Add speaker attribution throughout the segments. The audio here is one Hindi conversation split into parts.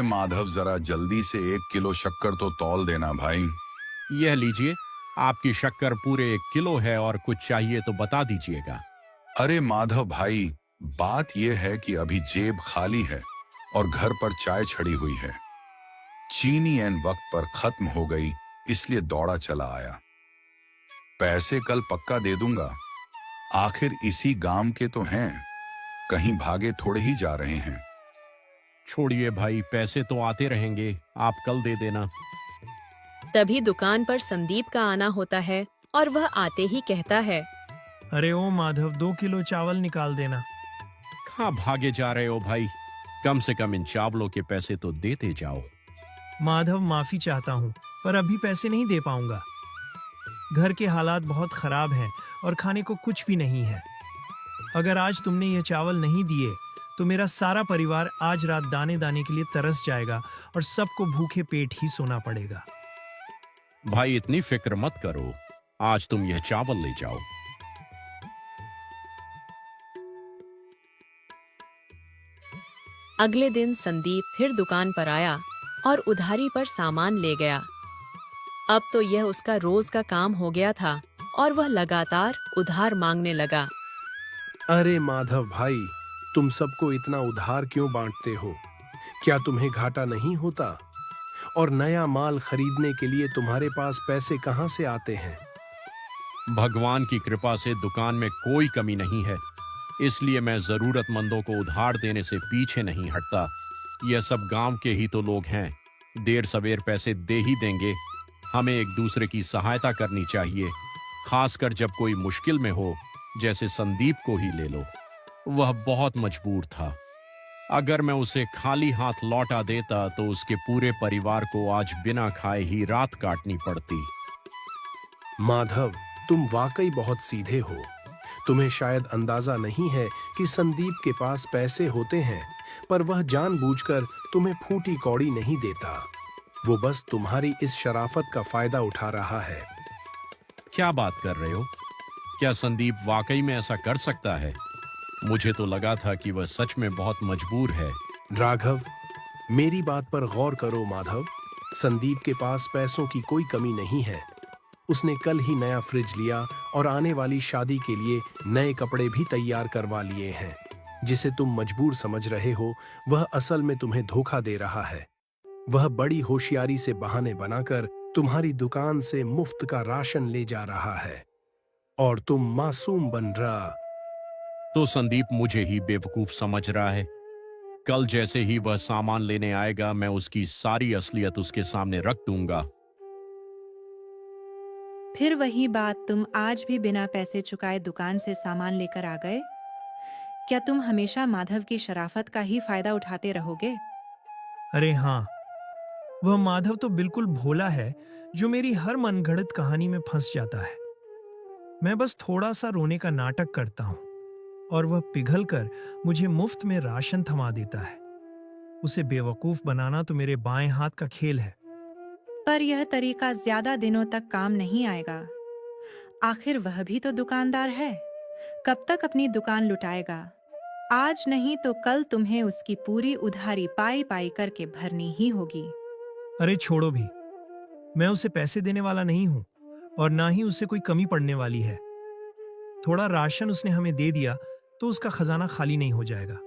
Speaker 1: माधव, जरा जल्दी से 1 किलो शक्कर तो तौल देना भाई।
Speaker 2: यह लीजिए, आपकी शक्कर पूरे 1 किलो है और कुछ चाहिए तो बता दीजिएगा।
Speaker 1: अरे माधव भाई, बात यह है कि अभी जेब खाली है और घर पर चाय छड़ी हुई है। चीनी एन वक्त पर खत्म हो गई, इसलिए दौड़ा चला आया। पैसे कल पक्का दे दूंगा, आखिर इसी गांव के तो हैं, कहीं भागे थोड़े ही जा रहे हैं।
Speaker 2: छोड़िए भाई, पैसे तो आते रहेंगे, आप कल दे देना।
Speaker 3: तभी दुकान पर संदीप का आना होता है और वह आते ही कहता है,
Speaker 4: अरे ओ माधव, 2 किलो चावल निकाल देना।
Speaker 2: कहाँ भागे जा रहे हो भाई, कम से कम इन चावलों के पैसे तो देते जाओ।
Speaker 4: माधव, माफी चाहता हूँ, पर अभी पैसे नहीं दे पाऊंगा। घर के हालात बहुत खराब हैं और खाने को कुछ भी नहीं है। अगर आज तुमने ये चावल नहीं दिए तो मेरा सारा परिवार आज रात दाने दाने के लिए तरस जाएगा और सबको भूखे पेट ही सोना पड़ेगा।
Speaker 2: भाई इतनी फिक्र मत करो, आज तुम यह चावल ले जाओ।
Speaker 3: अगले दिन संदीप फिर दुकान पर आया और उधारी पर सामान ले गया। अब तो यह उसका रोज का काम हो गया था और वह लगातार उधार मांगने लगा।
Speaker 5: अरे माधव भाई, तुम सबको इतना उधार क्यों बांटते हो? क्या तुम्हें घाटा नहीं होता? और नया माल खरीदने के लिए तुम्हारे पास पैसे कहां से आते हैं?
Speaker 2: भगवान की कृपा से दुकान में कोई कमी नहीं है, इसलिए मैं जरूरतमंदों को उधार देने से पीछे नहीं हटता। यह सब गांव के ही तो लोग हैं, देर सवेर पैसे दे ही देंगे। हमें एक दूसरे की सहायता करनी चाहिए, खासकर जब कोई मुश्किल में हो। जैसे संदीप को ही ले लो, वह बहुत मजबूर था। अगर मैं उसे खाली हाथ लौटा देता तो उसके पूरे परिवार को आज बिना खाए ही रात काटनी पड़ती।
Speaker 5: माधव, तुम वाकई बहुत सीधे हो। तुम्हें शायद अंदाजा नहीं है कि संदीप के पास पैसे होते हैं, पर वह जानबूझकर तुम्हें फूटी कौड़ी नहीं देता। वो बस तुम्हारी इस शराफत का फायदा उठा रहा है।
Speaker 2: क्या बात कर रहे हो? क्या संदीप वाकई में ऐसा कर सकता है? मुझे तो लगा था कि वह सच में बहुत मजबूर है।
Speaker 5: राघव, मेरी बात पर गौर करो माधव। संदीप के पास पैसों की कोई कमी नहीं है। उसने कल ही नया फ्रिज लिया और आने वाली शादी के लिए नए कपड़े भी तैयार करवा लिए हैं। जिसे तुम मजबूर समझ रहे हो, वह असल में तुम्हें धोखा दे रहा है। वह बड़ी होशियारी से बहाने बनाकर तुम्हारी दुकान से मुफ्त का राशन ले जा रहा है और तुम मासूम बन रहा।
Speaker 2: तो संदीप मुझे ही बेवकूफ समझ रहा है। कल जैसे ही वह सामान लेने आएगा, मैं उसकी सारी असलियत उसके सामने रख दूंगा।
Speaker 6: फिर वही बात, तुम आज भी बिना पैसे चुकाए दुकान से सामान लेकर आ गए। क्या तुम हमेशा माधव की शराफत का ही फायदा उठाते रहोगे?
Speaker 4: अरे हाँ, वह माधव तो बिल्कुल भोला है, जो मेरी हर मनगढ़ंत कहानी में फंस जाता है। मैं बस थोड़ा सा रोने का नाटक करता हूँ और वह पिघलकर मुझे मुफ्त में राशन थमा देता है। उसे बेवकूफ बनाना तो मेरे बाएं हाथ का खेल है।
Speaker 6: पर यह तरीका ज्यादा दिनों तक काम नहीं आएगा। आखिर वह भी तो दुकानदार है। कब तक अपनी दुकान लुटाएगा? आज नहीं तो कल तुम्हें उसकी पूरी उधारी पाई पाई करके भरनी ही होगी।
Speaker 4: अरे छोड़ो भी, मैं उसे पैसे देने वाला नहीं हूं और ना ही उसे कोई कमी पड़ने वाली है। थोड़ा राशन उसने हमें दे दिया तो उसका खजाना खाली नहीं हो जाएगा।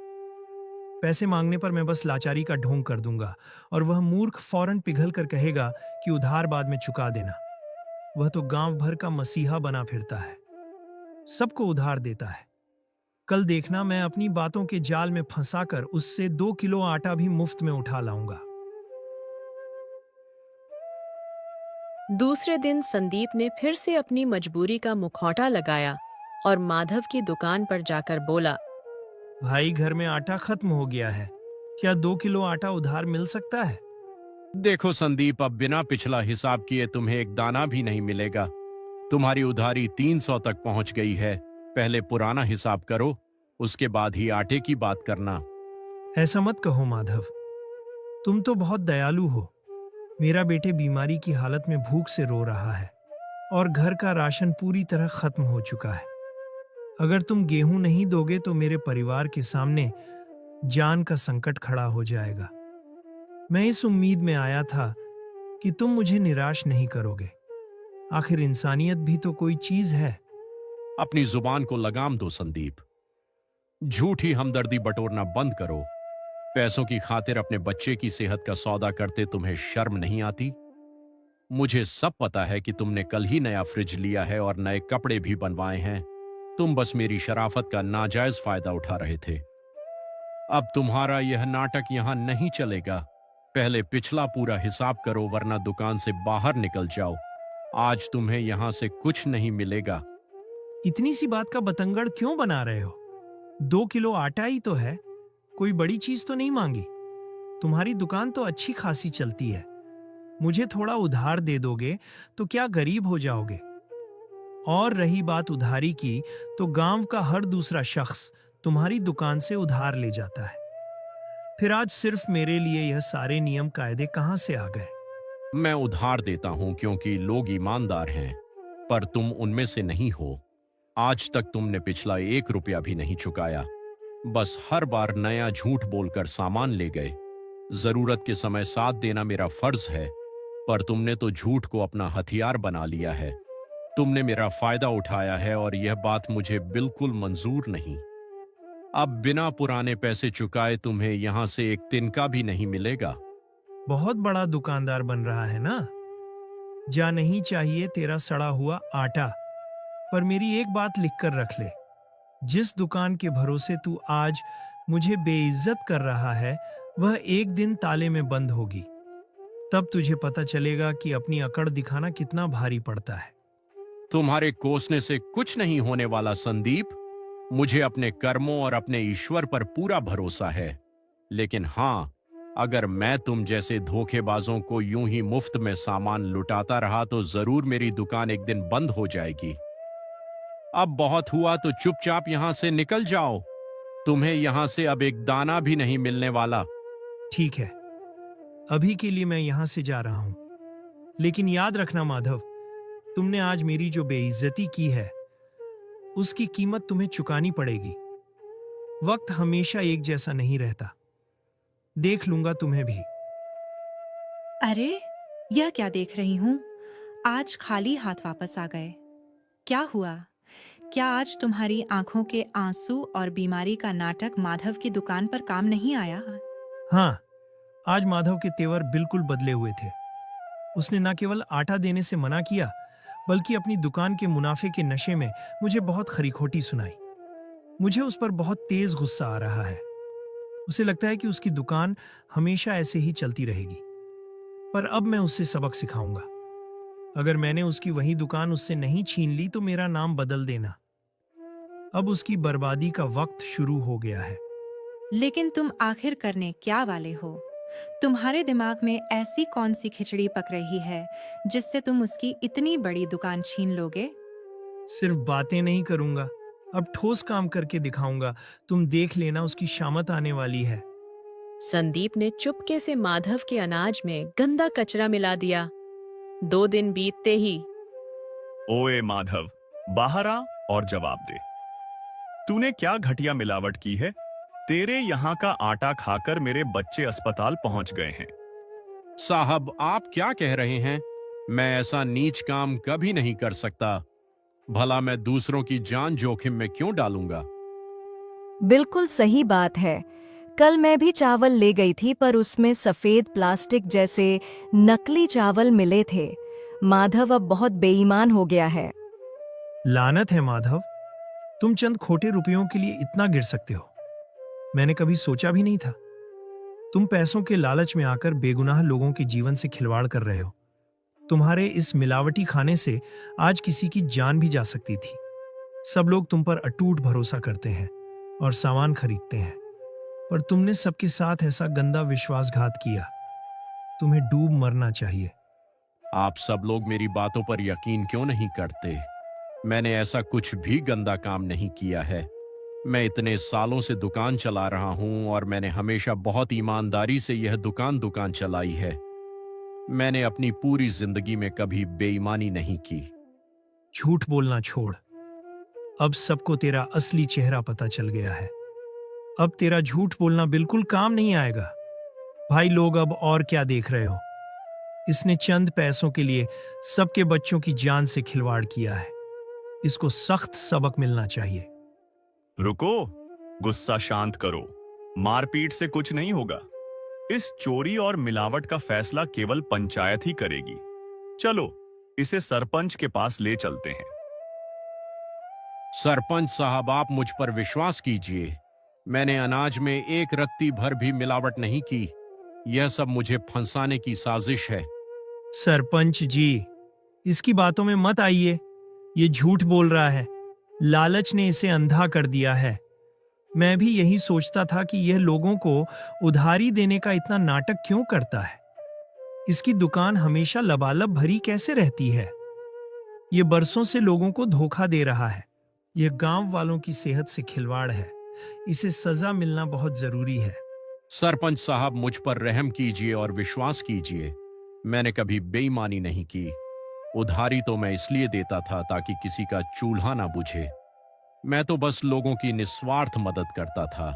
Speaker 4: पैसे मांगने पर मैं बस लाचारी का ढोंग कर दूंगा और वह मूर्ख फौरन पिघल कर कहेगा कि उधार बाद में चुका देना। वह तो गांव भर का मसीहा बना फिरता है, सबको उधार देता है। कल देखना, मैं अपनी बातों के जाल में फंसाकर उससे 2 किलो आटा भी मुफ्त में उठा लाऊंगा।
Speaker 3: दूसरे दिन संदीप ने फिर से अपनी मजबूरी का मुखौटा लगाया और माधव की दुकान पर जाकर बोला,
Speaker 4: भाई, घर में आटा खत्म हो गया है, क्या 2 किलो आटा उधार मिल सकता है?
Speaker 2: देखो संदीप, अब बिना पिछला हिसाब किए तुम्हें एक दाना भी नहीं मिलेगा। तुम्हारी उधारी 300 तक पहुंच गई है। पहले पुराना हिसाब करो, उसके बाद ही आटे की बात करना।
Speaker 4: ऐसा मत कहो माधव, तुम तो बहुत दयालु हो। मेरा बेटे बीमारी की हालत में भूख से रो रहा है और घर का राशन पूरी तरह खत्म हो चुका है। अगर तुम गेहूं नहीं दोगे तो मेरे परिवार के सामने जान का संकट खड़ा हो जाएगा। मैं इस उम्मीद में आया था कि तुम मुझे निराश नहीं करोगे। आखिर इंसानियत भी तो कोई चीज है।
Speaker 2: अपनी जुबान को लगाम दो संदीप। झूठी हमदर्दी बटोरना बंद करो। पैसों की खातिर अपने बच्चे की सेहत का सौदा करते तुम्हें शर्म नहीं आती? मुझे सब पता है कि तुमने कल ही नया फ्रिज लिया है और नए कपड़े भी बनवाए हैं। तुम बस मेरी शराफत का नाजायज फायदा उठा रहे थे। अब तुम्हारा यह नाटक यहां नहीं चलेगा। पहले पिछला पूरा हिसाब करो, वरना दुकान से बाहर निकल जाओ। आज तुम्हें यहां से कुछ नहीं मिलेगा।
Speaker 4: इतनी सी बात का बतंगड़ क्यों बना रहे हो? 2 किलो आटा ही तो है, कोई बड़ी चीज तो नहीं मांगी। तुम्हारी दुकान तो अच्छी खासी चलती है। मुझे थोड़ा उधार दे दोगे तो क्या गरीब हो जाओगे? और रही बात उधारी की, तो गांव का हर दूसरा शख्स तुम्हारी दुकान से उधार ले जाता है। फिर आज सिर्फ मेरे लिए यह सारे नियम कायदे कहां से आ गए?
Speaker 2: मैं उधार देता हूं क्योंकि लोग ईमानदार हैं, पर तुम उनमें से नहीं हो। आज तक तुमने पिछला 1 रुपया भी नहीं चुकाया। बस हर बार नया झूठ बोलकर सामान ले गए। जरूरत के समय साथ देना मेरा फर्ज है, पर तुमने तो झूठ को अपना हथियार बना लिया है। तुमने मेरा फायदा उठाया है और यह बात मुझे बिल्कुल मंजूर नहीं। अब बिना पुराने पैसे चुकाए तुम्हें यहां से एक तिनका भी नहीं मिलेगा।
Speaker 4: बहुत बड़ा दुकानदार बन रहा है ना? जा नहीं चाहिए तेरा सड़ा हुआ आटा। पर मेरी एक बात लिख कर रख ले, जिस दुकान के भरोसे तू आज मुझे बेइज्जत कर रहा है, वह एक दिन ताले में बंद होगी। तब तुझे पता चलेगा कि अपनी अकड़ दिखाना कितना भारी पड़ता है।
Speaker 2: तुम्हारे कोसने से कुछ नहीं होने वाला संदीप। मुझे अपने कर्मों और अपने ईश्वर पर पूरा भरोसा है। लेकिन हां, अगर मैं तुम जैसे धोखेबाजों को यूं ही मुफ्त में सामान लुटाता रहा तो जरूर मेरी दुकान एक दिन बंद हो जाएगी। अब बहुत हुआ तो चुपचाप यहां से निकल जाओ। तुम्हें यहां से अब एक दाना भी नहीं मिलने वाला।
Speaker 4: ठीक है, अभी के लिए मैं यहां से जा रहा हूं। लेकिन याद रखना माधव, तुमने आज मेरी जो बेइज्जती की है, उसकी कीमत तुम्हें चुकानी पड़ेगी। वक्त हमेशा एक जैसा नहीं रहता। देख लूंगा तुम्हें भी।
Speaker 6: अरे, यह क्या देख रही हूँ? आज खाली हाथ वापस आ गए। क्या हुआ? क्या आज तुम्हारी आंखों के आंसू और बीमारी का नाटक माधव की दुकान पर काम नहीं आया?
Speaker 4: हाँ, आज माधव के तेवर बिल्कुल बदले हुए थे। उसने न केवल आटा देने से मना किया, बल्कि अपनी दुकान के मुनाफे के नशे में मुझे बहुत खरी-खोटी सुनाई। मुझे उस पर बहुत तेज गुस्सा आ रहा है। उसे लगता है कि उसकी दुकान हमेशा ऐसे ही चलती रहेगी। पर अब मैं उससे सबक सिखाऊंगा। अगर मैंने उसकी वही दुकान उससे नहीं छीन ली तो मेरा नाम बदल देना। अब उसकी बर्बादी का वक्त शुरू हो गया है।
Speaker 6: लेकिन तुम आखिर करने क्या वाले हो? तुम्हारे दिमाग में ऐसी कौन सी खिचड़ी पक रही है जिससे तुम उसकी इतनी बड़ी दुकान छीन लोगे?
Speaker 4: सिर्फ बातें नहीं करूंगा, अब ठोस काम करके दिखाऊंगा। तुम देख लेना, उसकी शामत आने वाली है।
Speaker 3: संदीप ने चुपके से माधव के अनाज में गंदा कचरा मिला दिया। 2 दिन बीतते ही
Speaker 7: ओए माधव, बाहर आ और जवाब दे। तूने क्या घटिया मिलावट की है? तेरे यहाँ का आटा खाकर मेरे बच्चे अस्पताल पहुंच गए हैं।
Speaker 2: साहब, आप क्या कह रहे हैं? मैं ऐसा नीच काम कभी नहीं कर सकता। भला मैं दूसरों की जान जोखिम में क्यों डालूंगा?
Speaker 8: बिल्कुल सही बात है। कल मैं भी चावल ले गई थी, पर उसमें सफेद प्लास्टिक जैसे नकली चावल मिले थे। माधव अब बहुत बेईमान हो गया है।
Speaker 4: लानत है माधव, तुम चंद खोटे रुपयों के लिए इतना गिर सकते हो। मैंने कभी सोचा भी नहीं था। तुम पैसों के लालच में आकर बेगुनाह लोगों के जीवन से खिलवाड़ कर रहे हो। तुम्हारे इस मिलावटी खाने से आज किसी की जान भी जा सकती थी। सब लोग तुम पर अटूट भरोसा करते हैं और सामान खरीदते हैं, पर तुमने सबके साथ ऐसा गंदा विश्वासघात किया। तुम्हें डूब मरना चाहिए।
Speaker 2: आप सब लोग मेरी बातों पर यकीन क्यों नहीं करते? मैंने ऐसा कुछ भी गंदा काम नहीं किया है। मैं इतने सालों से दुकान चला रहा हूं और मैंने हमेशा बहुत ईमानदारी से यह दुकान चलाई है। मैंने अपनी पूरी जिंदगी में कभी बेईमानी नहीं की।
Speaker 4: झूठ बोलना छोड़। अब सबको तेरा असली चेहरा पता चल गया है। अब तेरा झूठ बोलना बिल्कुल काम नहीं आएगा। भाई लोग अब और क्या देख रहे हो? इसने चंद पैसों के लिए सबके बच्चों की जान से खिलवाड़ किया है। इसको सख्त सबक मिलना चाहिए।
Speaker 7: रुको, गुस्सा शांत करो। मारपीट से कुछ नहीं होगा। इस चोरी और मिलावट का फैसला केवल पंचायत ही करेगी। चलो इसे सरपंच के पास ले चलते हैं।
Speaker 2: सरपंच साहब, आप मुझ पर विश्वास कीजिए। मैंने अनाज में एक रत्ती भर भी मिलावट नहीं की। यह सब मुझे फंसाने की साजिश है।
Speaker 4: सरपंच जी, इसकी बातों में मत आइए। ये झूठ बोल रहा है। लालच ने इसे अंधा कर दिया है। मैं भी यही सोचता था कि यह लोगों को उधारी देने का इतना नाटक क्यों करता है। इसकी दुकान हमेशा लबालब भरी कैसे रहती है? ये बरसों से लोगों को धोखा दे रहा है। यह गांव वालों की सेहत से खिलवाड़ है। इसे सजा मिलना बहुत जरूरी है।
Speaker 2: सरपंच साहब, मुझ पर रहम कीजिए और विश्वास कीजिए। मैंने कभी बेईमानी नहीं की। उधारी तो मैं इसलिए देता था ताकि किसी का चूल्हा ना बुझे। मैं तो बस लोगों की निस्वार्थ मदद करता था।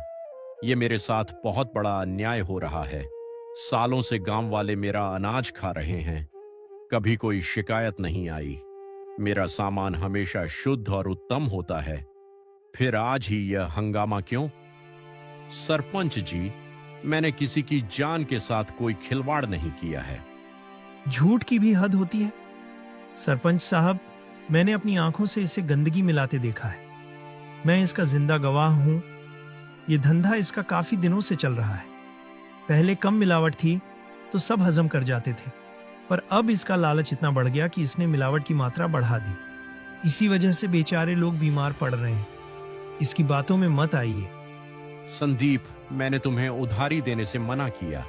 Speaker 2: ये मेरे साथ बहुत बड़ा अन्याय हो रहा है। सालों से गांव वाले मेरा अनाज खा रहे हैं। कभी कोई शिकायत नहीं आई। मेरा सामान हमेशा शुद्ध और उत्तम होता है। फिर आज ही यह हंगामा क्यों? सरपंच जी, मैंने किसी की जान के साथ कोई खिलवाड़ नहीं किया है।
Speaker 4: झूठ की भी हद होती है। सरपंच साहब, मैंने अपनी आंखों से इसे गंदगी मिलाते देखा है। मैं इसका जिंदा गवाह हूं। ये धंधा इसका काफी दिनों से चल रहा है। पहले कम मिलावट थी तो सब हजम कर जाते थे, पर अब इसका लालच इतना बढ़ गया कि इसने मिलावट की मात्रा बढ़ा दी। इसी वजह से बेचारे लोग बीमार पड़ रहे हैं। इसकी बातों में मत आइए।
Speaker 2: संदीप, मैंने तुम्हें उधारी देने से मना किया।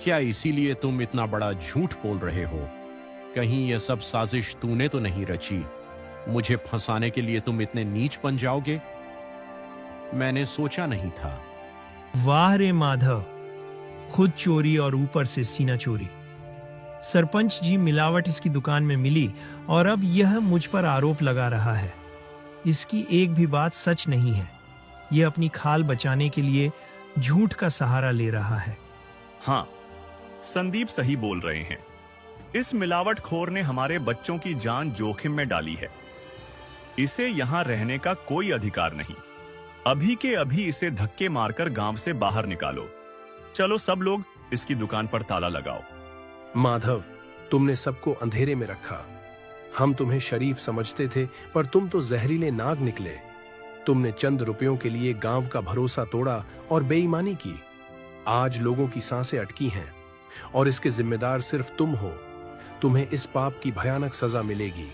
Speaker 2: क्या इसीलिए तुम इतना बड़ा झूठ बोल रहे हो? कहीं यह सब साजिश तूने तो नहीं रची? मुझे फंसाने के लिए तुम इतने नीच बन जाओगे? मैंने सोचा नहीं था।
Speaker 4: वाह रे माधव, खुद चोरी और ऊपर से सीना चोरी। सरपंच जी, मिलावट इसकी दुकान में मिली और अब यह मुझ पर आरोप लगा रहा है। इसकी एक भी बात सच नहीं है। यह अपनी खाल बचाने के लिए झूठ का सहारा ले रहा है।
Speaker 7: हाँ, संदीप सही बोल रहे हैं। इस मिलावटखोर ने हमारे बच्चों की जान जोखिम में डाली है। इसे यहां रहने का कोई अधिकार नहीं। अभी के अभी इसे धक्के मारकर गांव से बाहर निकालो। चलो सब लोग इसकी दुकान पर ताला लगाओ।
Speaker 5: माधव, तुमने सबको अंधेरे में रखा। हम तुम्हें शरीफ समझते थे, पर तुम तो जहरीले नाग निकले। तुमने चंद रुपयों के लिए गांव का भरोसा तोड़ा और बेईमानी की। आज लोगों की सांसें अटकी हैं और इसके जिम्मेदार सिर्फ तुम हो। तुम्हें इस पाप की भयानक सजा मिलेगी।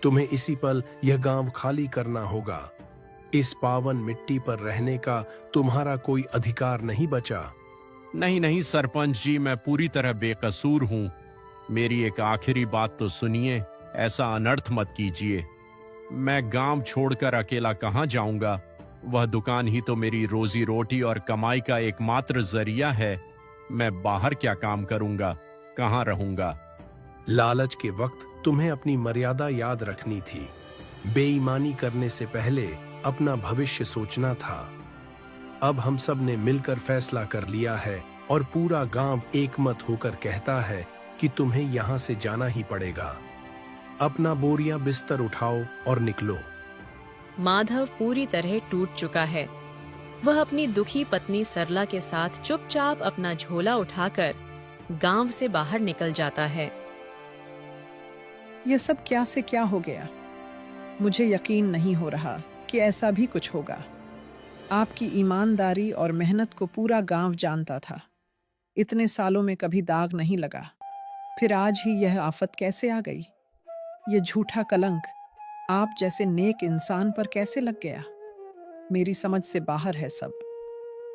Speaker 5: तुम्हें इसी पल यह गांव खाली करना होगा। इस पावन मिट्टी पर रहने का तुम्हारा कोई अधिकार नहीं बचा।
Speaker 2: नहीं नहीं सरपंच जी, मैं पूरी तरह बेकसूर हूं। मेरी एक आखिरी बात तो सुनिए। ऐसा अनर्थ मत कीजिए। मैं गांव छोड़कर अकेला कहां जाऊंगा? वह दुकान ही तो मेरी रोजी रोटी और कमाई का एकमात्र जरिया है। मैं बाहर क्या काम करूंगा? कहां रहूंगा?
Speaker 5: लालच के वक्त तुम्हें अपनी मर्यादा याद रखनी थी। बेईमानी करने से पहले अपना भविष्य सोचना था। अब हम सब ने मिलकर फैसला कर लिया है और पूरा गांव एकमत होकर कहता है कि तुम्हें यहां से जाना ही पड़ेगा। अपना बोरियां बिस्तर उठाओ और निकलो।
Speaker 3: माधव पूरी तरह टूट चुका है। वह अपनी दुखी पत्नी सरला के साथ चुपचाप अपना झोला उठाकर गांव से बाहर निकल जाता है।
Speaker 9: ये सब क्या से क्या हो गया? मुझे यकीन नहीं हो रहा कि ऐसा भी कुछ होगा। आपकी ईमानदारी और मेहनत को पूरा गांव जानता था। इतने सालों में कभी दाग नहीं लगा, फिर आज ही यह आफत कैसे आ गई? ये झूठा कलंक आप जैसे नेक इंसान पर कैसे लग गया? मेरी समझ से बाहर है सब।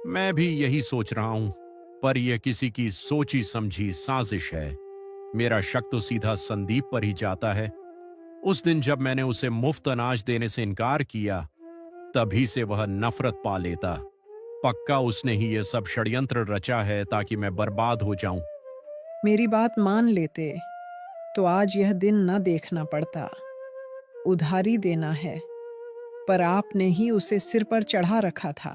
Speaker 2: मैं भी यही सोच रहा हूं, पर यह किसी की सोची समझी साजिश है। मेरा शक तो सीधा संदीप पर ही जाता है। उस दिन जब मैंने उसे मुफ्त अनाज देने से इनकार किया, तभी से वह नफरत पा लेता। पक्का उसने ही यह सब षड्यंत्र रचा है ताकि मैं बर्बाद हो जाऊं।
Speaker 9: मेरी बात मान लेते तो आज यह दिन न देखना पड़ता। उधारी देना है, पर आपने ही उसे सिर पर चढ़ा रखा था।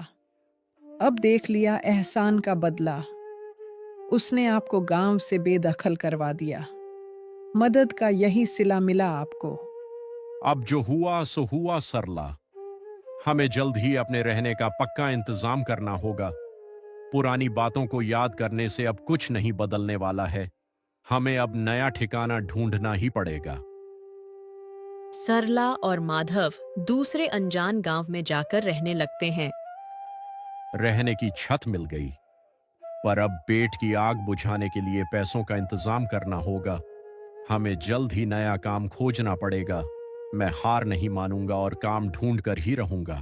Speaker 9: अब देख लिया एहसान का बदला। उसने आपको गांव से बेदखल करवा दिया। मदद का यही सिला मिला आपको।
Speaker 2: अब जो हुआ सो हुआ सरला। हमें जल्द ही अपने रहने का पक्का इंतजाम करना होगा। पुरानी बातों को याद करने से अब कुछ नहीं बदलने वाला है। हमें अब नया ठिकाना ढूंढना ही पड़ेगा।
Speaker 3: सरला और माधव दूसरे अनजान गांव में जाकर रहने लगते हैं।
Speaker 2: रहने की छत मिल गई, पर अब पेट की आग बुझाने के लिए पैसों का इंतजाम करना होगा। हमें जल्द ही नया काम खोजना पड़ेगा। मैं हार नहीं मानूंगा और काम ढूंढ कर ही रहूंगा।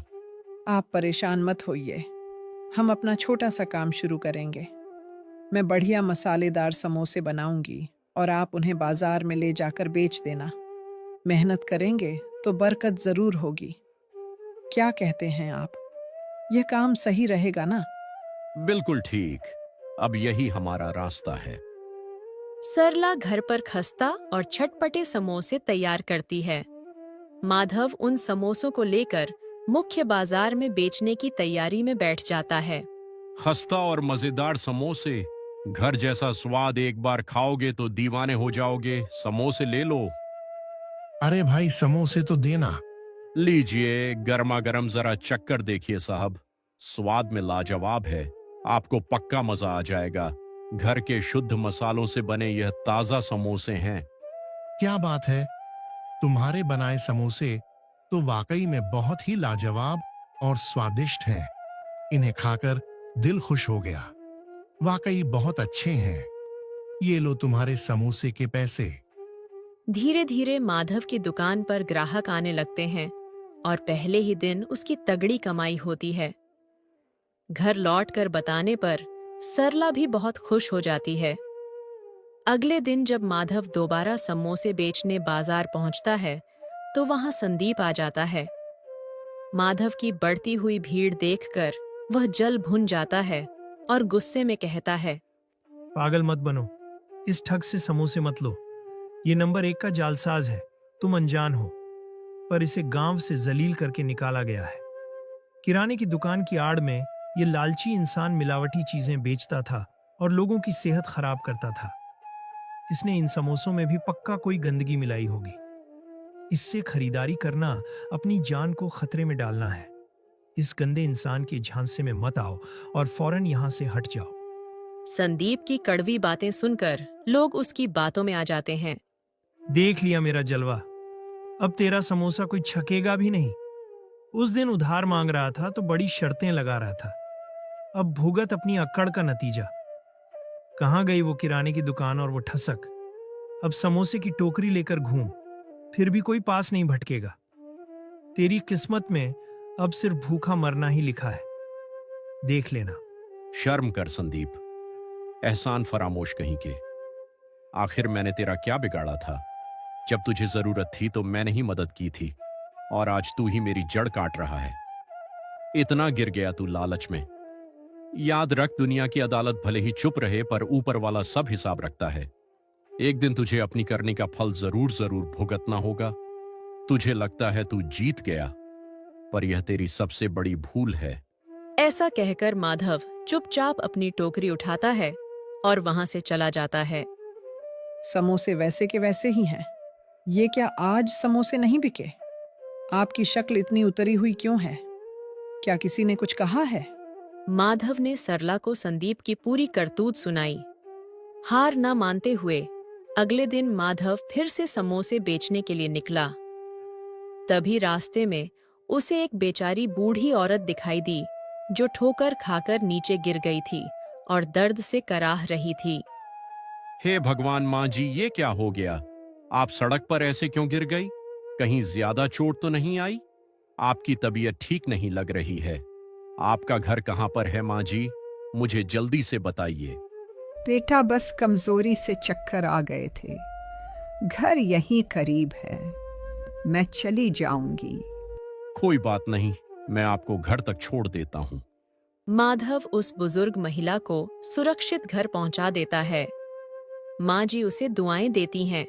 Speaker 9: आप परेशान मत होइए, हम अपना छोटा सा काम शुरू करेंगे। मैं बढ़िया मसालेदार समोसे बनाऊंगी और आप उन्हें बाजार में ले जाकर बेच देना। मेहनत करेंगे तो बरकत जरूर होगी। क्या कहते हैं आप? यह काम सही रहेगा ना?
Speaker 2: बिल्कुल ठीक। अब यही हमारा रास्ता है।
Speaker 3: सरला घर पर खस्ता और चटपटे समोसे तैयार करती है। माधव उन समोसों को लेकर मुख्य बाजार में बेचने की तैयारी में बैठ जाता है।
Speaker 2: खस्ता और मजेदार समोसे, घर जैसा स्वाद एक बार खाओगे तो दीवाने हो जाओगे। समोसे ले लो।
Speaker 5: अरे भाई, समोसे तो देना।
Speaker 2: लीजिए, गर्मा गर्म जरा चक्कर देखिए साहब। स्वाद में लाजवाब है। आपको पक्का मजा आ जाएगा। घर के शुद्ध मसालों से बने यह ताजा समोसे हैं।
Speaker 5: क्या बात है, तुम्हारे बनाए समोसे तो वाकई में बहुत ही लाजवाब और स्वादिष्ट हैं। इन्हें खाकर दिल खुश हो गया। वाकई बहुत अच्छे हैं। ये लो तुम्हारे समोसे के पैसे।
Speaker 3: धीरे धीरे माधव की दुकान पर ग्राहक आने लगते हैं और पहले ही दिन उसकी तगड़ी कमाई होती है। घर लौटकर बताने पर सरला भी बहुत खुश हो जाती है। अगले दिन जब माधव दोबारा समोसे बेचने बाजार पहुंचता है तो वहां संदीप आ जाता है। माधव की बढ़ती हुई भीड़ देखकर वह जल भुन जाता है और गुस्से में कहता है,
Speaker 4: पागल मत बनो, इस ठग से समोसे मत लो। ये नंबर 1 का जालसाज है। तुम अनजान हो, पर इसे गांव से जलील करके निकाला गया है। किराने की दुकान की आड़ में ये लालची इंसान मिलावटी चीजें बेचता था और लोगों की सेहत खराब करता था। इसने इन समोसों में भी पक्का कोई गंदगी मिलाई होगी। इससे खरीदारी करना अपनी जान को खतरे में डालना है। इस गंदे इंसान के झांसे में मत आओ और फौरन यहां से हट जाओ।
Speaker 3: संदीप की कड़वी बातें सुनकर लोग उसकी बातों में आ जाते हैं।
Speaker 4: देख लिया मेरा जलवा, अब तेरा समोसा कोई छकेगा भी नहीं। उस दिन उधार मांग रहा था तो बड़ी शर्तें लगा रहा था। अब भुगत अपनी अक्कड़ का नतीजा। कहाँ गई वो किराने की दुकान और वो ठसक? अब समोसे की टोकरी लेकर घूम, फिर भी कोई पास नहीं भटकेगा। तेरी किस्मत में अब सिर्फ भूखा मरना ही लिखा है। देख लेना।
Speaker 2: शर्म कर संदीप, एहसान फरामोश कहीं के। आखिर मैंने तेरा क्या बिगाड़ा था? जब तुझे जरूरत थी तो मैंने ही मदद की थी और आज तू ही मेरी जड़ काट रहा है। इतना गिर गया तू लालच में। याद रख, दुनिया की अदालत भले ही चुप रहे पर ऊपर वाला सब हिसाब रखता है। एक दिन तुझे अपनी करनी का फल जरूर जरूर भुगतना होगा। तुझे लगता है तू जीत गया, पर यह तेरी सबसे बड़ी भूल है।
Speaker 3: ऐसा कहकर माधव चुपचाप अपनी टोकरी उठाता है और वहां से चला जाता है।
Speaker 9: समोसे वैसे के वैसे ही हैं। ये क्या आज समोसे नहीं बिके? आपकी शक्ल इतनी उतरी हुई क्यों है? क्या किसी ने कुछ कहा है?
Speaker 3: माधव ने सरला को संदीप की पूरी करतूत सुनाई। हार न मानते हुए अगले दिन माधव फिर से समोसे बेचने के लिए निकला। तभी रास्ते में उसे एक बेचारी बूढ़ी औरत दिखाई दी जो ठोकर खाकर नीचे गिर गई थी और दर्द से कराह रही थी।
Speaker 2: हे भगवान माँ जी, ये क्या हो गया? आप सड़क पर ऐसे क्यों गिर गई? कहीं ज्यादा चोट तो नहीं आई? आपकी तबीयत ठीक नहीं लग रही है। आपका घर कहाँ पर है माँ जी? मुझे जल्दी से बताइए।
Speaker 10: बेटा, बस कमजोरी से चक्कर आ गए थे। घर यहीं करीब है, मैं चली जाऊंगी।
Speaker 2: कोई बात नहीं, मैं आपको घर तक छोड़ देता हूँ।
Speaker 3: माधव उस बुजुर्ग महिला को सुरक्षित घर पहुंचा देता है। माँ जी उसे दुआएं देती हैं,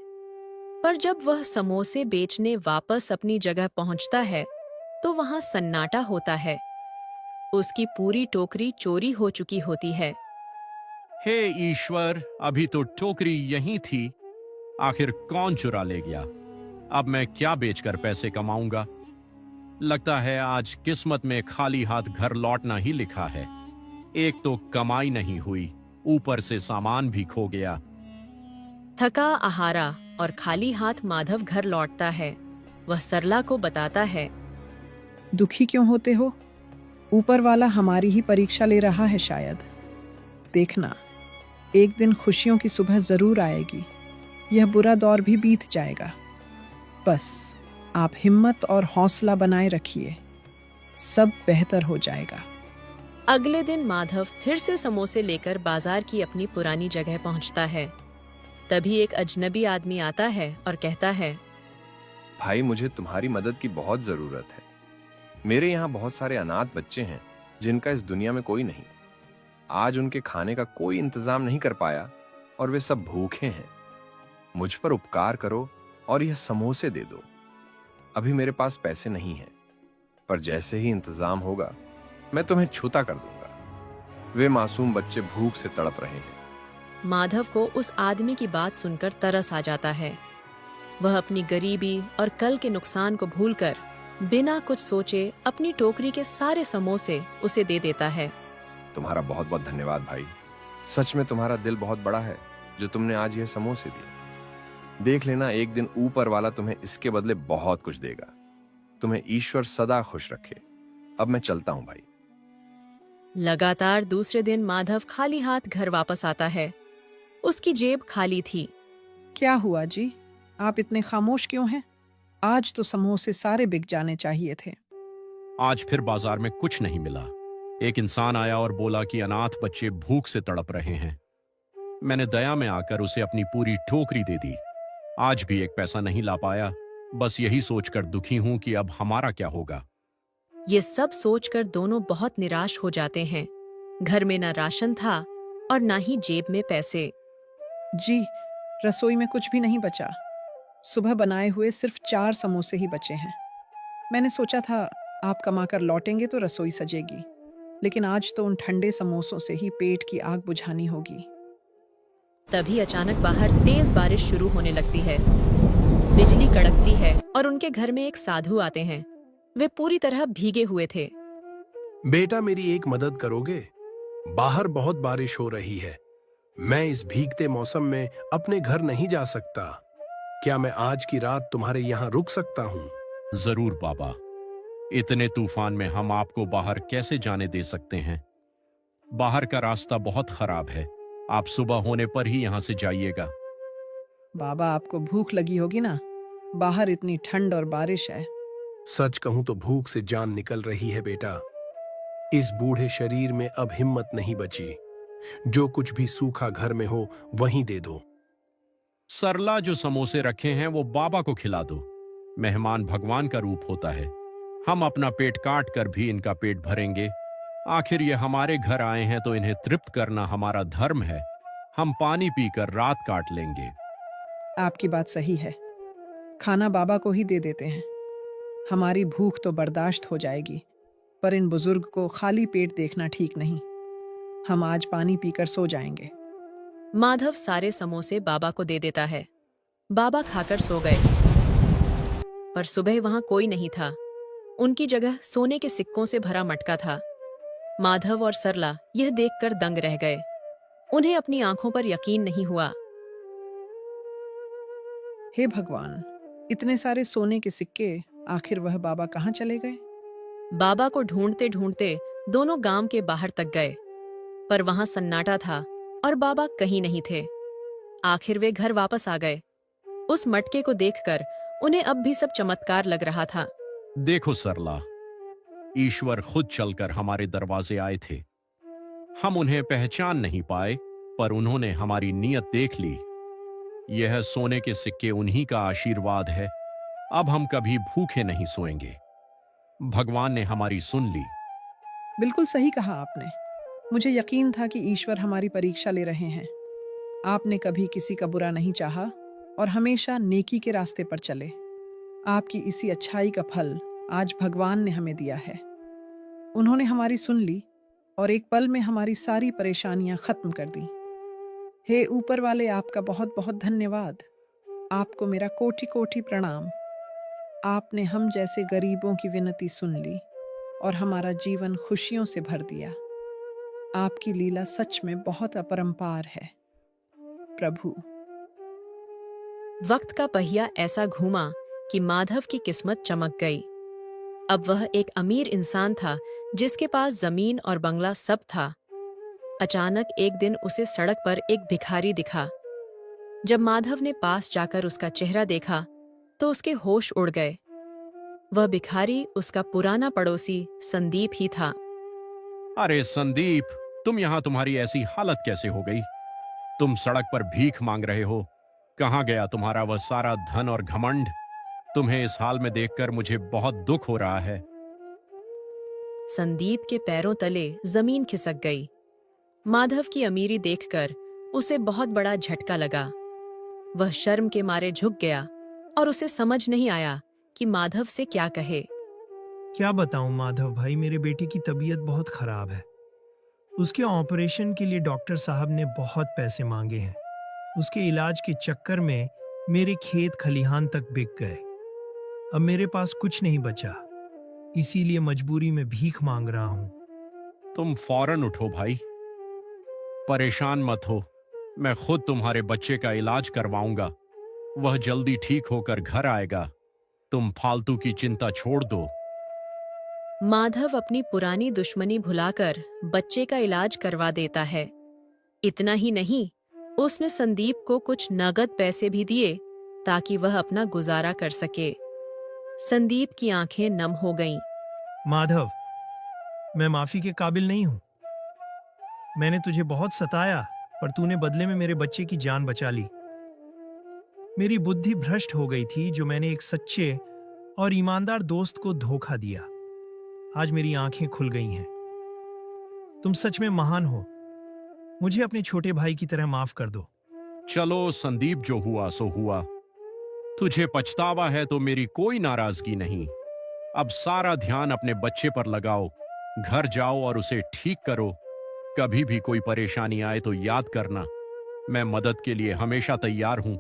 Speaker 3: पर जब वह समोसे बेचने वापस अपनी जगह पहुंचता है तो वहां सन्नाटा होता है। उसकी पूरी टोकरी चोरी हो चुकी होती है।
Speaker 2: हे ईश्वर, अभी तो टोकरी यहीं थी। आखिर कौन चुरा ले गया? अब मैं क्या बेचकर पैसे कमाऊंगा? लगता है आज किस्मत में खाली हाथ घर लौटना ही लिखा है। एक तो कमाई नहीं हुई, ऊपर से सामान भी खो गया।
Speaker 3: थका आहारा और खाली हाथ माधव घर लौटता है। वह सरला को बताता है।
Speaker 9: दुखी क्यों होते हो? ऊपर वाला हमारी ही परीक्षा ले रहा है शायद। देखना, एक दिन खुशियों की सुबह जरूर आएगी। यह बुरा दौर भी बीत जाएगा। बस आप हिम्मत और हौसला बनाए रखिए, सब बेहतर हो जाएगा।
Speaker 3: अगले दिन माधव फिर से समोसे लेकर बाजार की अपनी पुरानी जगह पहुंचता है। तभी एक अजनबी आदमी आता है और कहता है,
Speaker 11: भाई, मुझे तुम्हारी मदद की बहुत जरूरत है। मेरे यहाँ बहुत सारे अनाथ बच्चे हैं जिनका इस दुनिया में कोई नहीं। आज उनके खाने का कोई इंतजाम नहीं कर पाया और वे सब भूखे हैं। मुझ पर उपकार करो और यह समोसे दे दो। अभी मेरे पास पैसे नहीं हैं, पर जैसे ही इंतजाम होगा मैं तुम्हें छूता कर दूंगा। वे मासूम बच्चे भूख से तड़प रहे हैं।
Speaker 3: माधव को उस आदमी की बात सुनकर तरस आ जाता है। वह अपनी गरीबी और कल के नुकसान को भूलकर बिना कुछ सोचे अपनी टोकरी के सारे समोसे उसे दे देता है।
Speaker 11: तुम्हारा बहुत बहुत धन्यवाद भाई। सच में तुम्हारा दिल बहुत बड़ा है जो तुमने आज यह समोसे दिए। देख लेना, एक दिन ऊपर वाला तुम्हें इसके बदले बहुत कुछ देगा। तुम्हें ईश्वर सदा खुश रखे। अब मैं चलता हूं भाई।
Speaker 3: लगातार दूसरे दिन माधव खाली हाथ घर वापस आता है। उसकी जेब खाली थी।
Speaker 9: क्या हुआ जी, आप इतने खामोश क्यों हैं? आज तो समोसे सारे बिक जाने चाहिए थे।
Speaker 2: आज फिर बाजार में कुछ नहीं मिला। एक इंसान आया और बोला कि अनाथ बच्चे भूख से तड़प रहे हैं। मैंने दया में आकर उसे अपनी पूरी टोकरी दे दी। आज भी एक पैसा नहीं ला पाया। बस यही सोचकर दुखी हूं कि अब हमारा क्या होगा।
Speaker 3: ये सब सोचकर दोनों बहुत निराश हो जाते हैं। घर में न राशन था और न ही जेब में पैसे।
Speaker 9: जी, रसोई में कुछ भी नहीं बचा। सुबह बनाए हुए सिर्फ 4 समोसे ही बचे हैं। मैंने सोचा था आप कमाकर लौटेंगे तो रसोई सजेगी, लेकिन आज तो उन ठंडे समोसों से ही पेट की आग बुझानी होगी।
Speaker 3: तभी अचानक बाहर तेज बारिश शुरू होने लगती है। बिजली कड़कती है और उनके घर में एक साधु आते हैं। वे पूरी तरह भीगे हुए थे।
Speaker 5: बेटा, मेरी एक मदद करोगे? बाहर बहुत बारिश हो रही है। मैं इस भीगते मौसम में अपने घर नहीं जा सकता। क्या मैं आज की रात तुम्हारे यहाँ रुक सकता हूँ?
Speaker 2: जरूर बाबा। इतने तूफान में हम आपको बाहर कैसे जाने दे सकते हैं? बाहर का रास्ता बहुत खराब है। आप सुबह होने पर ही यहाँ से जाइएगा।
Speaker 9: बाबा, आपको भूख लगी होगी ना? बाहर इतनी ठंड और बारिश है।
Speaker 5: सच कहूं तो भूख से जान निकल रही है बेटा। इस बूढ़े शरीर में अब हिम्मत नहीं बची। जो कुछ भी सूखा घर में हो वहीं दे दो।
Speaker 2: सरला, जो समोसे रखे हैं वो बाबा को खिला दो। मेहमान भगवान का रूप होता है। हम अपना पेट काट कर भी इनका पेट भरेंगे। आखिर ये हमारे घर आए हैं तो इन्हें तृप्त करना हमारा धर्म है। हम पानी पीकर रात काट लेंगे।
Speaker 9: आपकी बात सही है। खाना बाबा को ही दे देते हैं। हमारी भूख तो बर्दाश्त हो जाएगी, पर इन बुजुर्ग को खाली पेट देखना ठीक नहीं। हम आज पानी पीकर सो जाएंगे।
Speaker 3: माधव सारे समोसे बाबा को दे देता है। बाबा खाकर सो गए। पर सुबह वहां कोई नहीं था। उनकी जगह सोने के सिक्कों से भरा मटका था। माधव और सरला यह देखकर दंग रह गए। उन्हें अपनी आंखों पर यकीन नहीं हुआ।
Speaker 9: हे भगवान, इतने सारे सोने के सिक्के, आखिर वह बाबा कहाँ चले गए?
Speaker 3: बाबा को ढूंढते ढूंढते दोनों गांव के बाहर तक गए, पर वहां सन्नाटा था और बाबा कहीं नहीं थे। आखिर वे घर वापस आ गए। उस मटके को देखकर उन्हें अब भी सब चमत्कार लग रहा था।
Speaker 2: देखो सरला, ईश्वर खुद चलकर हमारे दरवाजे आए थे। हम उन्हें पहचान नहीं पाए, पर उन्होंने हमारी नीयत देख ली। यह सोने के सिक्के उन्हीं का आशीर्वाद है। अब हम कभी भूखे नहीं सोएंगे। भगवान ने हमारी सुन ली।
Speaker 9: बिल्कुल सही कहा आपने। मुझे यकीन था कि ईश्वर हमारी परीक्षा ले रहे हैं। आपने कभी किसी का बुरा नहीं चाहा और हमेशा नेकी के रास्ते पर चले। आपकी इसी अच्छाई का फल आज भगवान ने हमें दिया है। उन्होंने हमारी सुन ली और एक पल में हमारी सारी परेशानियां खत्म कर दी। हे ऊपर वाले, आपका बहुत बहुत धन्यवाद। आपको मेरा कोटि कोटि प्रणाम। आपने हम जैसे गरीबों की विनती सुन ली और हमारा जीवन खुशियों से भर दिया। आपकी लीला सच में बहुत अपरंपार है प्रभु।
Speaker 3: वक्त का पहिया ऐसा घूमा कि माधव की किस्मत चमक गई। अब वह एक अमीर इंसान था जिसके पास जमीन और बंगला सब था। अचानक एक दिन उसे सड़क पर एक भिखारी दिखा। जब माधव ने पास जाकर उसका चेहरा देखा तो उसके होश उड़ गए। वह भिखारी उसका पुराना पड़ोसी संदीप ही था।
Speaker 2: अरे संदीप, तुम यहाँ, तुम्हारी ऐसी हालत कैसे हो गई? तुम सड़क पर भीख मांग रहे हो। कहाँ गया तुम्हारा वह सारा धन और घमंड? तुम्हें इस हाल में देखकर मुझे बहुत दुख हो रहा है।
Speaker 3: संदीप के पैरों तले जमीन खिसक गई। माधव की अमीरी देखकर उसे बहुत बड़ा झटका लगा। वह शर्म के मारे झुक गया और उसे समझ नहीं आया कि माधव से क्या कहे।
Speaker 4: क्या बताऊं माधव भाई, मेरे बेटे की तबीयत बहुत खराब है। उसके ऑपरेशन के लिए डॉक्टर साहब ने बहुत पैसे मांगे हैं। उसके इलाज के चक्कर में मेरे खेत खलिहान तक बिक गए। अब मेरे पास कुछ नहीं बचा, इसीलिए मजबूरी में भीख मांग रहा हूं।
Speaker 2: तुम फौरन उठो भाई, परेशान मत हो। मैं खुद तुम्हारे बच्चे का इलाज करवाऊंगा। वह जल्दी ठीक होकर घर आएगा। तुम फालतू की चिंता छोड़ दो।
Speaker 3: माधव अपनी पुरानी दुश्मनी भुलाकर बच्चे का इलाज करवा देता है। इतना ही नहीं, उसने संदीप को कुछ नगद पैसे भी दिए ताकि वह अपना गुजारा कर सके। संदीप की आंखें नम हो गईं।
Speaker 4: माधव, मैं माफी के काबिल नहीं हूं। मैंने तुझे बहुत सताया, पर तूने बदले में मेरे बच्चे की जान बचा ली। मेरी बुद्धि भ्रष्ट हो गई थी जो मैंने एक सच्चे और ईमानदार दोस्त को धोखा दिया। आज मेरी आंखें खुल गई हैं। तुम सच में महान हो। मुझे अपने छोटे भाई की तरह माफ कर दो।
Speaker 2: चलो संदीप, जो हुआ सो हुआ। तुझे पछतावा है तो मेरी कोई नाराजगी नहीं। अब सारा ध्यान अपने बच्चे पर लगाओ। घर जाओ और उसे ठीक करो। कभी भी कोई परेशानी आए तो याद करना, मैं मदद के लिए हमेशा तैयार हूं।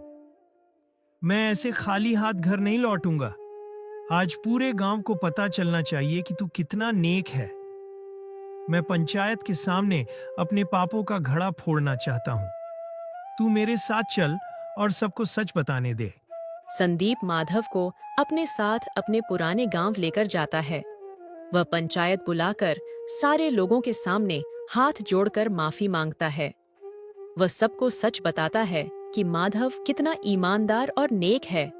Speaker 4: मैं ऐसे खाली हाथ घर नहीं लौटूंगा। आज पूरे गांव को पता चलना चाहिए कि तू कितना नेक है। मैं पंचायत के सामने अपने पापों का घड़ा फोड़ना चाहता हूं। तू मेरे साथ चल और सबको सच बताने दे।
Speaker 3: संदीप माधव को अपने साथ अपने पुराने गांव लेकर जाता है। वह पंचायत बुलाकर सारे लोगों के सामने हाथ जोड़कर माफी मांगता है। वह सबको सच बताता है कि माधव कितना ईमानदार और नेक है।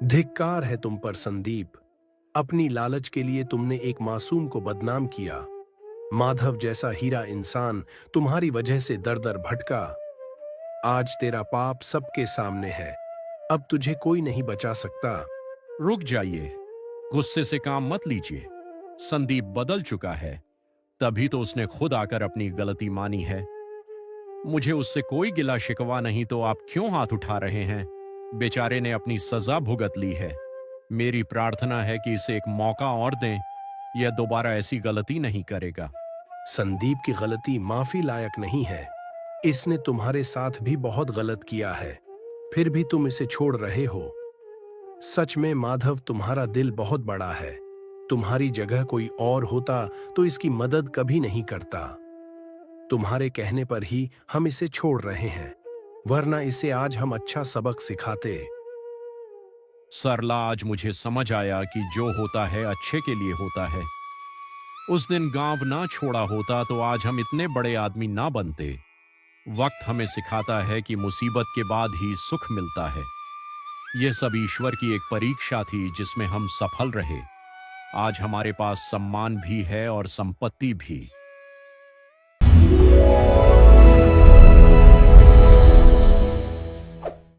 Speaker 5: धिक्कार है तुम पर संदीप। अपनी लालच के लिए तुमने एक मासूम को बदनाम किया। माधव जैसा हीरा इंसान तुम्हारी वजह से दर दर भटका। आज तेरा पाप सबके सामने है। अब तुझे कोई नहीं बचा सकता।
Speaker 2: रुक जाइए, गुस्से से काम मत लीजिए। संदीप बदल चुका है, तभी तो उसने खुद आकर अपनी गलती मानी है। मुझे उससे कोई गिला शिकवा नहीं, तो आप क्यों हाथ उठा रहे हैं? बेचारे ने अपनी सजा भुगत ली है। मेरी प्रार्थना है कि इसे एक मौका और दें। यह दोबारा ऐसी गलती नहीं करेगा।
Speaker 5: संदीप की गलती माफी लायक नहीं है। इसने तुम्हारे साथ भी बहुत गलत किया है, फिर भी तुम इसे छोड़ रहे हो। सच में माधव, तुम्हारा दिल बहुत बड़ा है। तुम्हारी जगह कोई और होता तो इसकी मदद कभी नहीं करता। तुम्हारे कहने पर ही हम इसे छोड़ रहे हैं, वरना इसे आज हम अच्छा सबक सिखाते।
Speaker 2: सरला, आज मुझे समझ आया कि जो होता है अच्छे के लिए होता है। उस दिन गांव ना छोड़ा होता तो आज हम इतने बड़े आदमी ना बनते। वक्त हमें सिखाता है कि मुसीबत के बाद ही सुख मिलता है। यह सब ईश्वर की एक परीक्षा थी जिसमें हम सफल रहे। आज हमारे पास सम्मान भी है और संपत्ति भी।